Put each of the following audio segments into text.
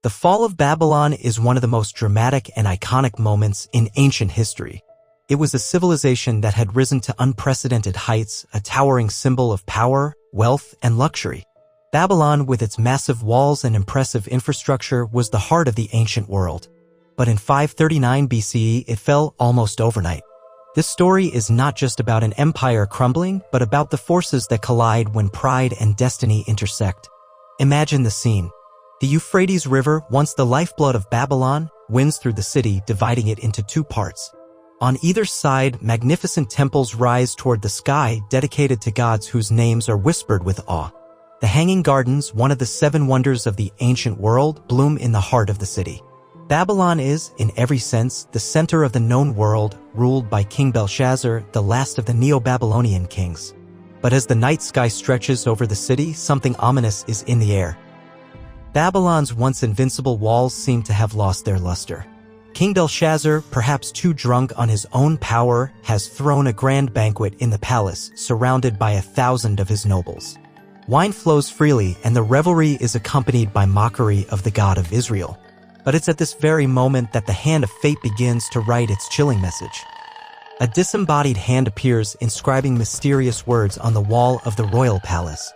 The fall of Babylon is one of the most dramatic and iconic moments in ancient history. It was a civilization that had risen to unprecedented heights, a towering symbol of power, wealth, and luxury. Babylon, with its massive walls and impressive infrastructure, was the heart of the ancient world. But in 539 BCE, it fell almost overnight. This story is not just about an empire crumbling, but about the forces that collide when pride and destiny intersect. Imagine the scene. The Euphrates River, once the lifeblood of Babylon, winds through the city, dividing it into two parts. On either side, magnificent temples rise toward the sky, dedicated to gods whose names are whispered with awe. The Hanging Gardens, one of the seven wonders of the ancient world, bloom in the heart of the city. Babylon is, in every sense, the center of the known world, ruled by King Belshazzar, the last of the Neo-Babylonian kings. But as the night sky stretches over the city, something ominous is in the air. Babylon's once invincible walls seem to have lost their luster. King Belshazzar, perhaps too drunk on his own power, has thrown a grand banquet in the palace, surrounded by 1,000 of his nobles. Wine flows freely, and the revelry is accompanied by mockery of the God of Israel. But it's at this very moment that the hand of fate begins to write its chilling message. A disembodied hand appears, inscribing mysterious words on the wall of the royal palace.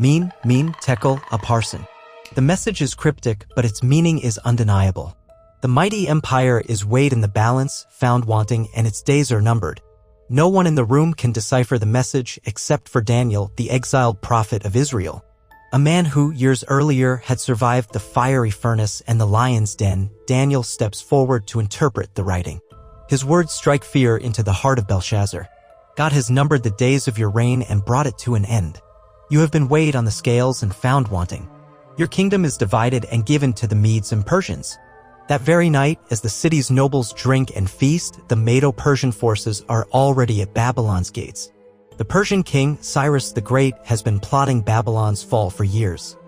Min, tekel, upharsin. The message is cryptic, but its meaning is undeniable. The mighty empire is weighed in the balance, found wanting, and its days are numbered. No one in the room can decipher the message except for Daniel, the exiled prophet of Israel. A man who, years earlier, had survived the fiery furnace and the lion's den. Daniel steps forward to interpret the writing. His words strike fear into the heart of Belshazzar. God has numbered the days of your reign and brought it to an end. You have been weighed on the scales and found wanting. Your kingdom is divided and given to the Medes and Persians. That very night, as the city's nobles drink and feast, the Medo-Persian forces are already at Babylon's gates. The Persian king, Cyrus the Great, has been plotting Babylon's fall for years.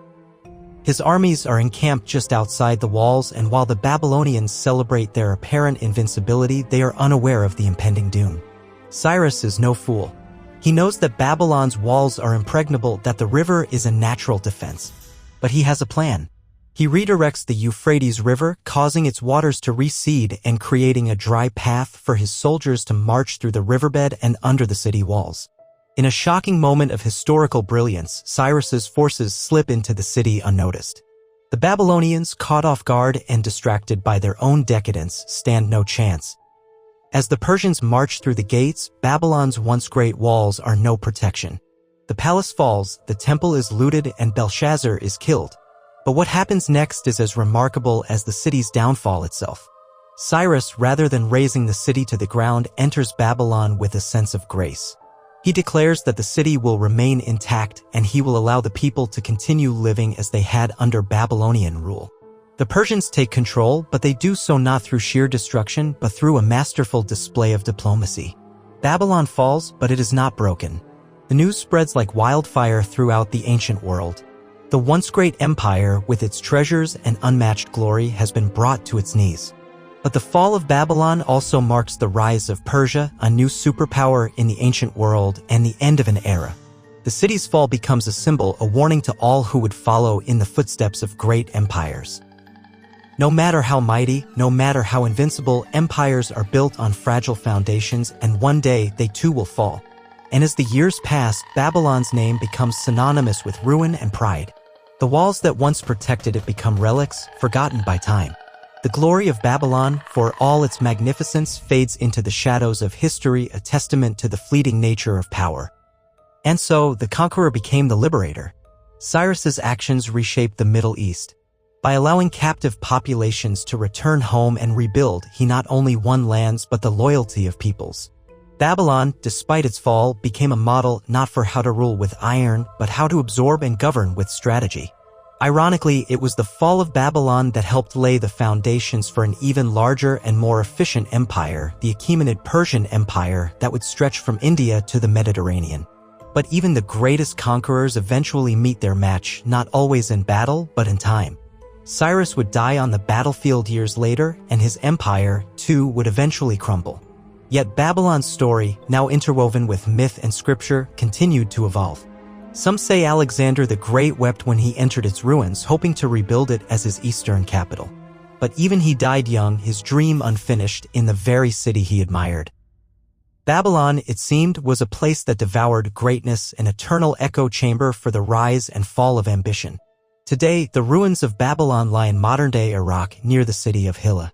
His armies are encamped just outside the walls, and while the Babylonians celebrate their apparent invincibility, they are unaware of the impending doom. Cyrus is no fool. He knows that Babylon's walls are impregnable, that the river is a natural defense. But he has a plan. He redirects the Euphrates River, causing its waters to recede and creating a dry path for his soldiers to march through the riverbed and under the city walls. In a shocking moment of historical brilliance, Cyrus's forces slip into the city unnoticed. The Babylonians, caught off guard and distracted by their own decadence, stand no chance. As the Persians march through the gates, Babylon's once great walls are no protection. The palace falls, the temple is looted, and Belshazzar is killed. But what happens next is as remarkable as the city's downfall itself. Cyrus, rather than razing the city to the ground, enters Babylon with a sense of grace. He declares that the city will remain intact and he will allow the people to continue living as they had under Babylonian rule. The Persians take control, but they do so not through sheer destruction, but through a masterful display of diplomacy. Babylon falls, but it is not broken. The news spreads like wildfire throughout the ancient world. The once great empire, with its treasures and unmatched glory, has been brought to its knees. But the fall of Babylon also marks the rise of Persia, a new superpower in the ancient world, and the end of an era. The city's fall becomes a symbol, a warning to all who would follow in the footsteps of great empires. No matter how mighty, no matter how invincible, empires are built on fragile foundations, and one day they too will fall. And as the years pass, Babylon's name becomes synonymous with ruin and pride. The walls that once protected it become relics, forgotten by time. The glory of Babylon, for all its magnificence, fades into the shadows of history, a testament to the fleeting nature of power. And so, the conqueror became the liberator. Cyrus's actions reshaped the Middle East. By allowing captive populations to return home and rebuild, he not only won lands but the loyalty of peoples. Babylon, despite its fall, became a model not for how to rule with iron, but how to absorb and govern with strategy. Ironically, it was the fall of Babylon that helped lay the foundations for an even larger and more efficient empire, the Achaemenid Persian Empire, that would stretch from India to the Mediterranean. But even the greatest conquerors eventually meet their match, not always in battle, but in time. Cyrus would die on the battlefield years later, and his empire, too, would eventually crumble. Yet Babylon's story, now interwoven with myth and scripture, continued to evolve. Some say Alexander the Great wept when he entered its ruins, hoping to rebuild it as his eastern capital. But even he died young, his dream unfinished, in the very city he admired. Babylon, it seemed, was a place that devoured greatness, an eternal echo chamber for the rise and fall of ambition. Today, the ruins of Babylon lie in modern-day Iraq, near the city of Hilla.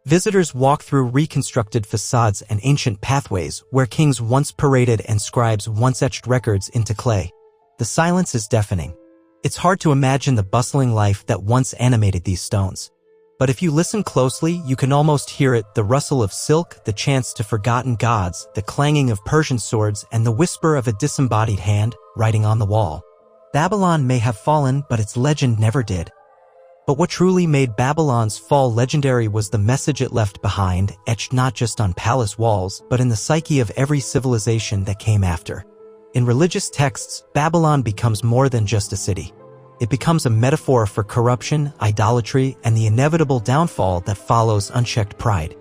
Visitors walk through reconstructed facades and ancient pathways where kings once paraded and scribes once etched records into clay. The silence is deafening. It's hard to imagine the bustling life that once animated these stones. But if you listen closely, you can almost hear it, the rustle of silk, the chants to forgotten gods, the clanging of Persian swords, and the whisper of a disembodied hand writing on the wall. Babylon may have fallen, but its legend never did. But what truly made Babylon's fall legendary was the message it left behind, etched not just on palace walls, but in the psyche of every civilization that came after. In religious texts, Babylon becomes more than just a city. It becomes a metaphor for corruption, idolatry, and the inevitable downfall that follows unchecked pride.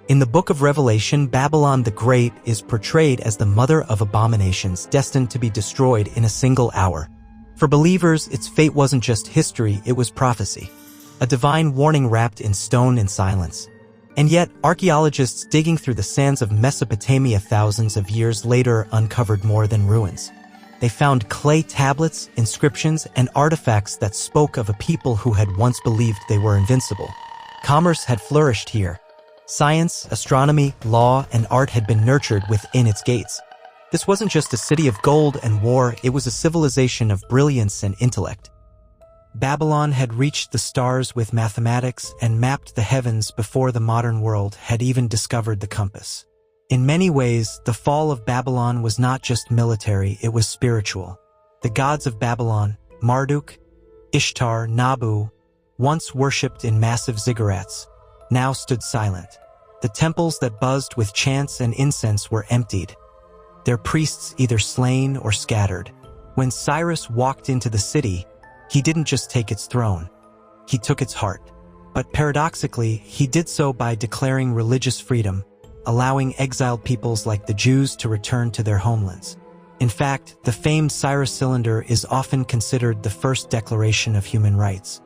In the Book of Revelation, Babylon the Great is portrayed as the mother of abominations destined to be destroyed in a single hour. For believers, its fate wasn't just history, it was prophecy. A divine warning wrapped in stone and silence. And yet, archaeologists digging through the sands of Mesopotamia thousands of years later uncovered more than ruins. They found clay tablets, inscriptions, and artifacts that spoke of a people who had once believed they were invincible. Commerce had flourished here. Science, astronomy, law, and art had been nurtured within its gates. This wasn't just a city of gold and war, it was a civilization of brilliance and intellect. Babylon had reached the stars with mathematics and mapped the heavens before the modern world had even discovered the compass. In many ways, the fall of Babylon was not just military, it was spiritual. The gods of Babylon, Marduk, Ishtar, Nabu, once worshipped in massive ziggurats, now stood silent. The temples that buzzed with chants and incense were emptied, their priests either slain or scattered. When Cyrus walked into the city, he didn't just take its throne, he took its heart. But paradoxically, he did so by declaring religious freedom, allowing exiled peoples like the Jews to return to their homelands. In fact, the famed Cyrus Cylinder is often considered the first declaration of human rights.